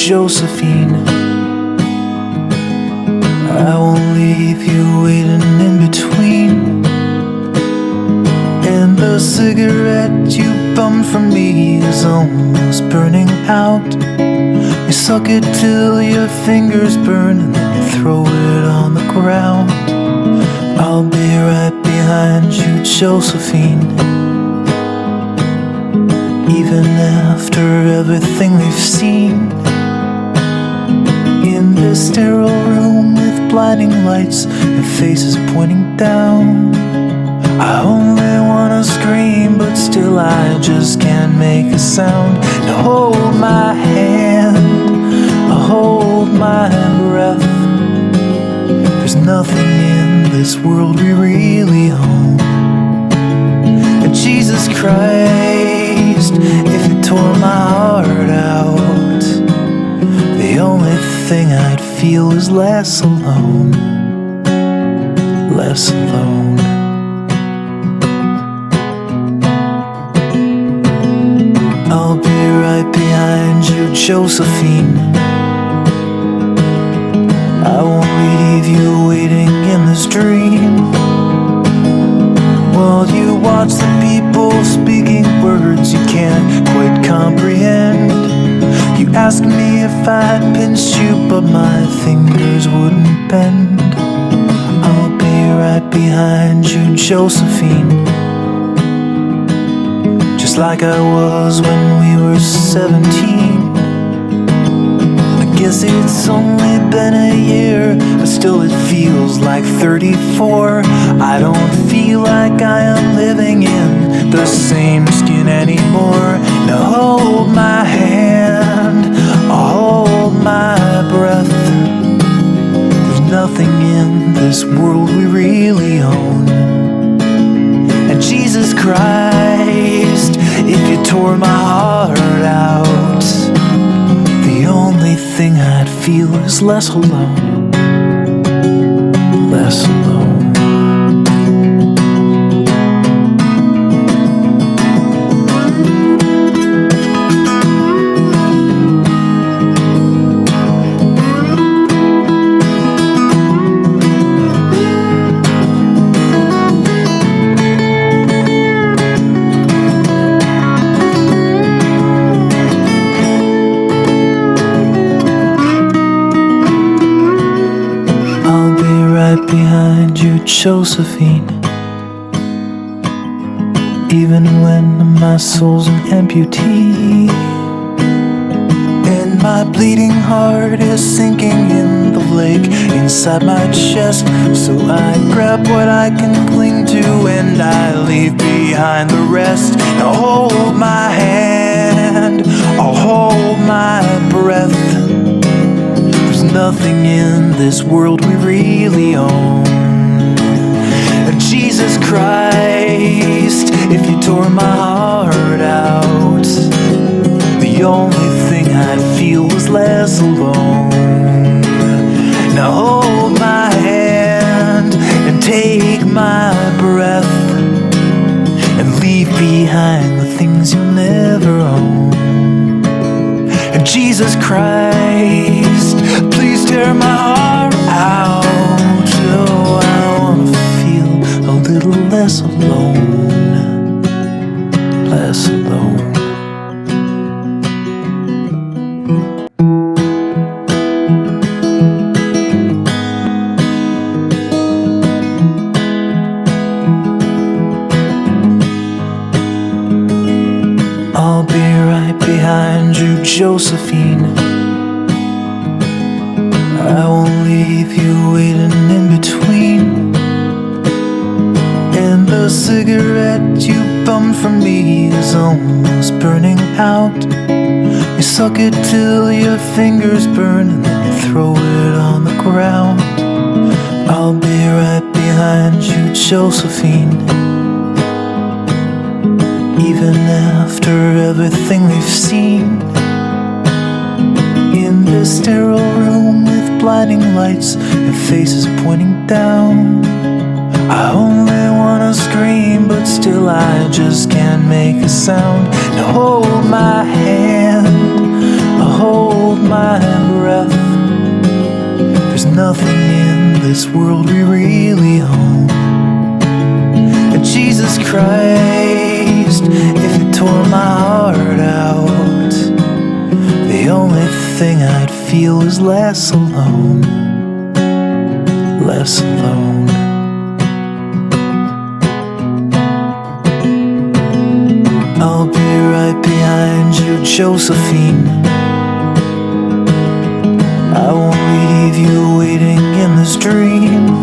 Josephine. I won't leave you waiting in between. And the cigarette you bummed from me is almost burning out. You suck it till your fingers burn and then you throw it on the ground. I'll be right behind you, Josephine. Even after everything we've seen. In this sterile room with blinding lights and faces pointing down, I only wanna scream, but still I just can't make a sound. Now hold my hand, hold my breath. There's nothing in this world we really own. And Jesus Christ, if you tore my heart out, the only thing I'd feel is less alone, less alone. I'll be right behind you, Josephine. I won't leave you waiting in this dream. While you watch the people speaking words you can't quite comprehend. You ask me if I'd pinch you, but my fingers wouldn't bend. I'll be right behind you, Josephine. Just like I was when we were 17. I guess it's only been a year, but still it feels like 34. I don't feel like I am living in the same skin anymore. Now hold my hand, hold my breath. There's nothing in this world we really own. And Jesus Christ, if you tore my heart out, the only thing I'd feel is less alone, less alone. Behind you, Josephine. Even when my soul's an amputee and my bleeding heart is sinking in the lake inside my chest, so I grab what I can cling to and I leave behind the rest. Now hold my hand, I'll hold my breath. Nothing in this world we really own. Jesus Christ, if you tore my heart out, the only thing I'd feel was less alone. Now hold my hand and take my breath and leave behind the things you'll never own. And Jesus Christ, please tear my heart out. Oh, I wanna feel a little less alone, less alone. I'll be right behind you, Josephine. I won't leave you waiting in between. And the cigarette you bummed from me is almost burning out. You suck it till your fingers burn and then you throw it on the ground. I'll be right behind you, Josephine. Even after everything we've seen. In this sterile room with blinding lights and faces pointing down, I only wanna scream, but still I just can't make a sound. Now hold my hand, hold my breath. There's nothing in this world we really own. And Jesus Christ, if you tore my heart out, the only thing I'd feel is less alone. Less alone. I'll be right behind you, Josephine. I won't leave you waiting in this dream,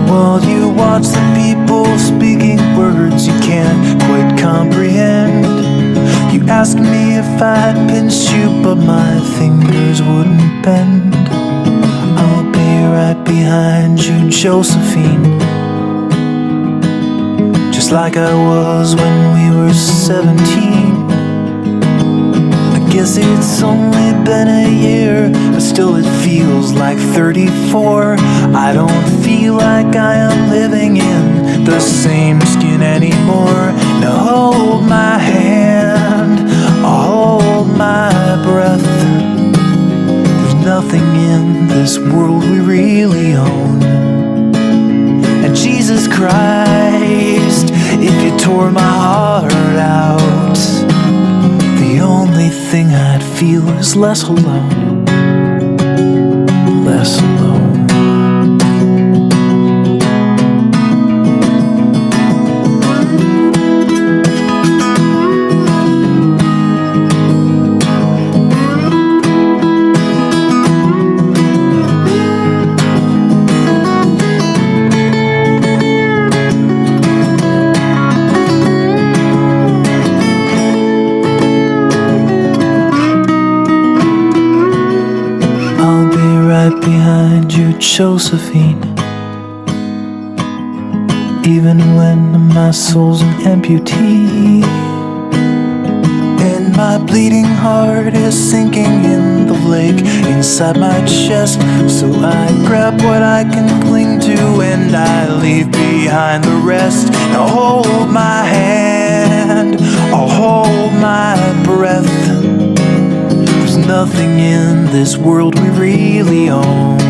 while you watch the people speaking words you can't quite comprehend. You asked me if I'd pinch you, but my fingers wouldn't bend. I'll be right behind you, Josephine, just like I was when we were 17. I guess it's only been a year, but still it feels like 34. I don't feel like I am living in the same skin anymore. Now hold my hand, I'll hold my breath. There's nothing in this world we really own. And Jesus Christ, if you tore my heart out, the only thing I'd feel is less alone. Less alone. Behind you, Josephine, even when my soul's an amputee, and my bleeding heart is sinking in the lake inside my chest. So I grab what I can cling to and I leave behind the rest. Now hold my hand, I'll hold my breath. Nothing in this world we really own.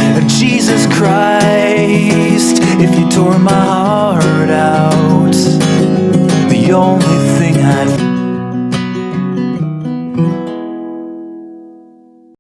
And Jesus Christ, if you tore my heart out, the only thing I'd